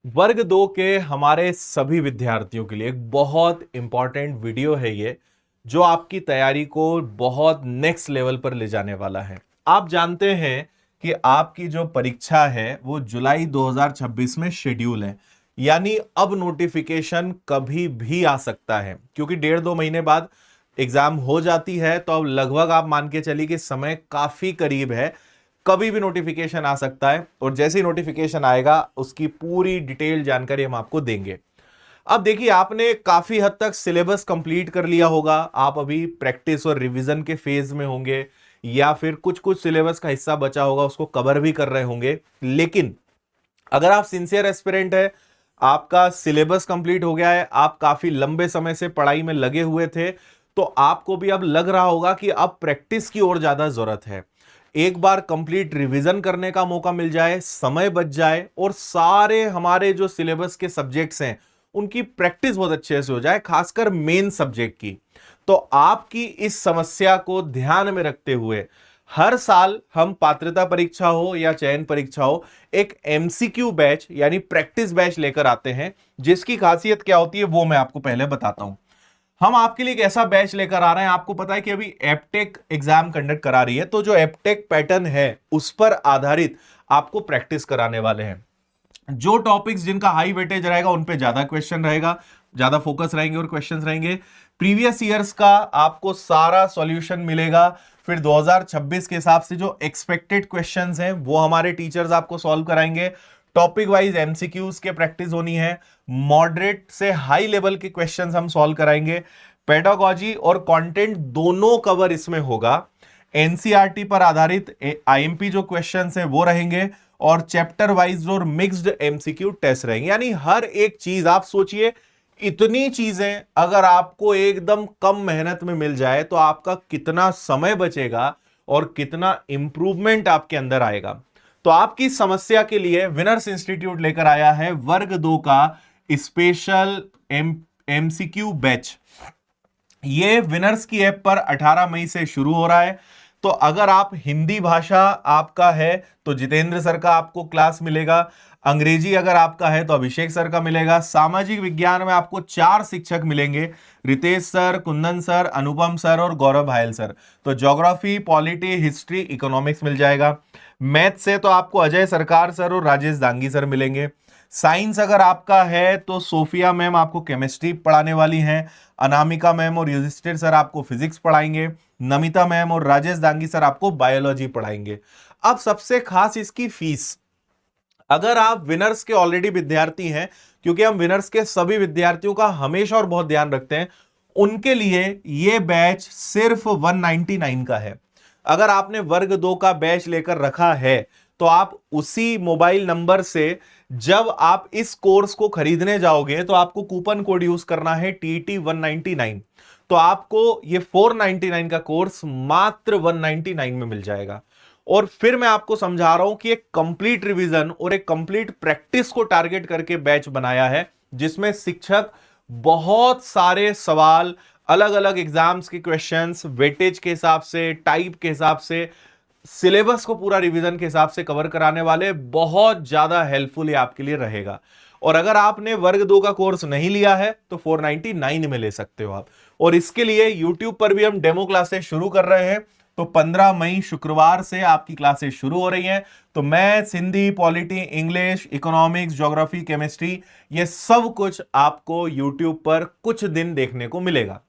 वर्ग दो के हमारे सभी विद्यार्थियों के लिए एक बहुत इंपॉर्टेंट वीडियो है ये, जो आपकी तैयारी को बहुत नेक्स्ट लेवल पर ले जाने वाला है। आप जानते हैं कि आपकी जो परीक्षा है वो जुलाई 2026 में शेड्यूल है, यानी अब नोटिफिकेशन कभी भी आ सकता है, क्योंकि 1.5-2 महीने बाद एग्जाम हो जाती है। तो अब लगभग आप मान के चलिए कि समय काफी करीब है, कभी भी नोटिफिकेशन आ सकता है। और जैसे ही नोटिफिकेशन आएगा उसकी पूरी डिटेल जानकारी हम आपको देंगे। अब देखिए, आपने काफी हद तक सिलेबस कंप्लीट कर लिया होगा, आप अभी प्रैक्टिस और रिवीजन के फेज में होंगे, या फिर कुछ कुछ सिलेबस का हिस्सा बचा होगा उसको कवर भी कर रहे होंगे। लेकिन अगर आप सिंसियर एस्पिरेंट है, आपका सिलेबस कंप्लीट हो गया है, आप काफी लंबे समय से पढ़ाई में लगे हुए थे, तो आपको भी अब लग रहा होगा कि अब प्रैक्टिस की ओर ज्यादा जरूरत है। एक बार कंप्लीट रिवीजन करने का मौका मिल जाए, समय बच जाए, और सारे हमारे जो सिलेबस के सब्जेक्ट्स हैं उनकी प्रैक्टिस बहुत अच्छे से हो जाए, खासकर मेन सब्जेक्ट की। तो आपकी इस समस्या को ध्यान में रखते हुए हर साल हम पात्रता परीक्षा हो या चयन परीक्षा हो, एक एमसीक्यू बैच यानी प्रैक्टिस बैच लेकर आते हैं, जिसकी खासियत क्या होती है वो मैं आपको पहले बताता हूं। हम आपके लिए एक ऐसा बैच लेकर आ रहे हैं, आपको पता है कि अभी एप्टेक एग्जाम कंडक्ट करा रही है, तो जो एप्टेक पैटर्न है उस पर आधारित आपको प्रैक्टिस कराने वाले हैं। जो टॉपिक्स जिनका हाई वेटेज रहेगा उन पे ज्यादा क्वेश्चन रहेगा, ज्यादा फोकस रहेंगे और क्वेश्चंस रहेंगे। प्रीवियस ईयर्स का आपको सारा सॉल्यूशन मिलेगा। फिर 2026 के हिसाब से जो एक्सपेक्टेड क्वेश्चंस हैं वो हमारे टीचर्स आपको सॉल्व कराएंगे। टॉपिक वाइज एमसीक्यूज के प्रैक्टिस होनी है, मॉडरेट से हाई लेवल के क्वेश्चंस हम सॉल्व कराएंगे। पेडागॉजी और कंटेंट दोनों कवर इसमें होगा। एनसीईआरटी पर आधारित आईएमपी जो क्वेश्चंस हैं वो रहेंगे, और चैप्टर वाइज और मिक्स्ड एमसीक्यू टेस्ट रहेंगे। यानी हर एक चीज, आप सोचिए, इतनी चीजें अगर आपको एकदम कम मेहनत में मिल जाए तो आपका कितना समय बचेगा और कितना इंप्रूवमेंट आपके अंदर आएगा। तो आपकी समस्या के लिए विनर्स इंस्टीट्यूट लेकर आया है वर्ग दो का स्पेशल एमसीक्यू बैच। ये विनर्स की ऐप पर 18 मई से शुरू हो रहा है। तो अगर आप हिंदी भाषा आपका है तो जितेंद्र सर का आपको क्लास मिलेगा, अंग्रेजी अगर आपका है तो अभिषेक सर का मिलेगा, सामाजिक विज्ञान में आपको 4 शिक्षक मिलेंगे, रितेश सर, कुंदन सर, अनुपम सर और गौरव भायल सर। तो ज्योग्राफी, पॉलिटी, हिस्ट्री, इकोनॉमिक्स मिल जाएगा। मैथ से तो आपको अजय सरकार सर और राजेश दांगी सर मिलेंगे। साइंस अगर आपका है तो सोफिया मैम आपको केमिस्ट्री पढ़ाने वाली हैं, अनामिका मैम और युधिष्ठिर सर आपको फिजिक्स पढ़ाएंगे, नमिता मैम और राजेश दांगी सर आपको बायोलॉजी पढ़ाएंगे। अब सबसे खास इसकी फीस, अगर आप विनर्स के ऑलरेडी विद्यार्थी हैं, क्योंकि हम विनर्स के सभी विद्यार्थियों का हमेशा और बहुत ध्यान रखते हैं, उनके लिए यह बैच सिर्फ 199 का है। अगर आपने वर्ग दो का बैच लेकर रखा है तो आप उसी मोबाइल नंबर से जब आप इस कोर्स को खरीदने जाओगे तो आपको कूपन कोड यूज करना है TT199। तो आपको ये 499 का कोर्स मात्र 199 में मिल जाएगा। और फिर मैं आपको समझा रहा हूं कि एक कंप्लीट रिवीजन और एक कंप्लीट प्रैक्टिस को टारगेट करके बैच बनाया है, जिसमें शिक्षक बहुत सारे सवाल, अलग अलग एग्जाम्स के क्वेश्चंस, वेटेज के हिसाब से, टाइप के हिसाब से, सिलेबस को पूरा रिवीजन के हिसाब से कवर कराने वाले, बहुत ज्यादा हेल्पफुल ये आपके लिए रहेगा। और अगर आपने वर्ग दो का कोर्स नहीं लिया है तो 499 में ले सकते हो आप। और इसके लिए YouTube पर भी हम डेमो क्लासेस शुरू कर रहे हैं। तो 15 मई शुक्रवार से आपकी क्लासेस शुरू हो रही हैं। तो maths, Hindi, polity, English, economics, geography, chemistry, ये सब कुछ आपको YouTube पर कुछ दिन देखने को मिलेगा,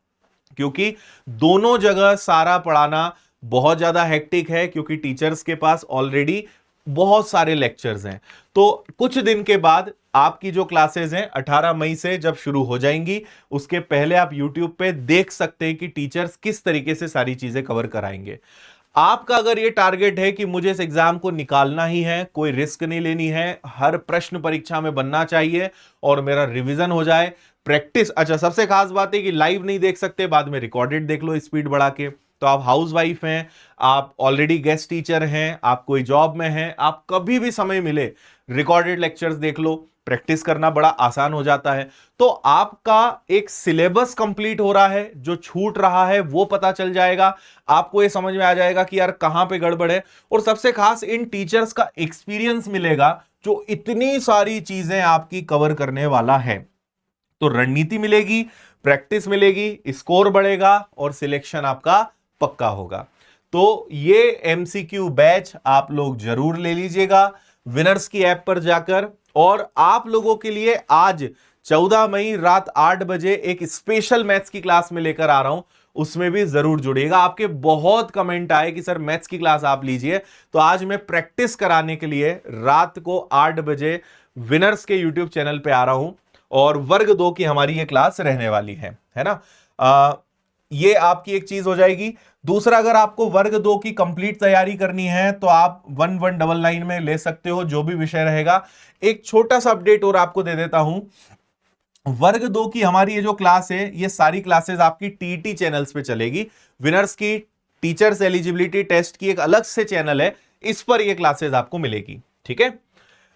क्योंकि दोनों जगह सारा पढ़ाना बहुत ज्यादा हेक्टिक है, क्योंकि टीचर्स के पास ऑलरेडी बहुत सारे लेक्चर्स हैं। तो कुछ दिन के बाद आपकी जो क्लासेस हैं 18 मई से जब शुरू हो जाएंगी, उसके पहले आप YouTube पे देख सकते हैं कि टीचर्स किस तरीके से सारी चीजें कवर कराएंगे। आपका अगर ये टारगेट है कि मुझे इस एग्जाम को निकालना ही है, कोई रिस्क नहीं लेनी है, हर प्रश्न परीक्षा में बनना चाहिए और मेरा रिवीजन हो जाए, प्रैक्टिस, अच्छा सबसे खास बात है कि लाइव नहीं देख सकते, बाद में रिकॉर्डेड देख लो स्पीड बढ़ा के। तो आप हाउस वाइफ हैं, आप ऑलरेडी गेस्ट टीचर हैं, आप कोई जॉब में हैं, आप कभी भी समय मिले रिकॉर्डेड लेक्चर्स देख लो। प्रैक्टिस करना बड़ा आसान हो जाता है। तो आपका एक सिलेबस कंप्लीट हो रहा है, जो छूट रहा है वो पता चल जाएगा, आपको ये समझ में आ जाएगा कि यार कहां पे गड़बड़ है, और सबसे खास इन टीचर्स का एक्सपीरियंस मिलेगा जो इतनी सारी चीजें आपकी कवर करने वाला है। तो रणनीति मिलेगी, प्रैक्टिस मिलेगी, स्कोर बढ़ेगा और सिलेक्शन आपका पक्का होगा। तो ये एमसीक्यू बैच आप लोग जरूर ले लीजिएगा विनर्स की ऐप पर जाकर। और आप लोगों के लिए आज 14 मई रात 8 बजे एक स्पेशल मैथ्स की क्लास में लेकर आ रहा हूं, उसमें भी जरूर जुड़िएगा। आपके बहुत कमेंट आए कि सर मैथ्स की क्लास आप लीजिए, तो आज मैं प्रैक्टिस कराने के लिए रात को 8 बजे विनर्स के यूट्यूब चैनल पे आ रहा हूं, और वर्ग 2 की हमारी ये क्लास रहने वाली है ना। ये आपकी एक चीज हो जाएगी। दूसरा, अगर आपको वर्ग 2 की कंप्लीट तैयारी करनी है तो आप 1199 में ले सकते हो, जो भी विषय रहेगा। एक छोटा सा अपडेट और आपको दे देता हूं, वर्ग 2 की हमारी ये जो क्लास है, ये सारी क्लासेस आपकी टीटी चैनल्स पे चलेगी। विनर्स की टीचर्स एलिजिबिलिटी टेस्ट की एक अलग से चैनल है, इस पर ये क्लासेस आपको मिलेगी, ठीक है।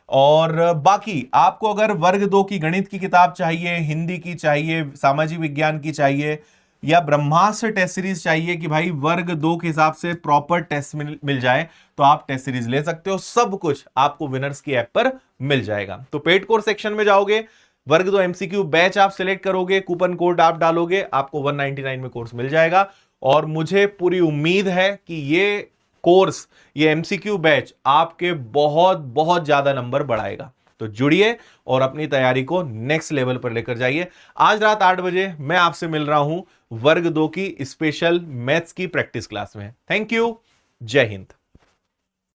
और बाकी आपको अगर वर्ग 2 की गणित की किताब चाहिए, हिंदी की चाहिए, सामाजिक विज्ञान की चाहिए, या ब्रह्मास्त्र टेस्ट सीरीज चाहिए कि भाई वर्ग 2 के हिसाब से प्रॉपर टेस्ट मिल जाए, तो आप टेस्ट सीरीज ले सकते हो। सब कुछ आपको विनर्स की ऐप पर मिल जाएगा। तो पेड कोर्स सेक्शन में जाओगे, वर्ग 2 एमसीक्यू बैच आप सिलेक्ट करोगे, कूपन कोड आप डालोगे, आपको 199 में कोर्स मिल जाएगा। और मुझे पूरी उम्मीद है कि ये कोर्स, ये एमसीक्यू बैच आपके बहुत बहुत ज्यादा नंबर बढ़ाएगा। तो जुड़िए और अपनी तैयारी को नेक्स्ट लेवल पर लेकर जाइए। आज रात 8 बजे मैं आपसे मिल रहा हूं वर्ग 2 की स्पेशल मैथ्स की प्रैक्टिस क्लास में। थैंक यू, जय हिंद।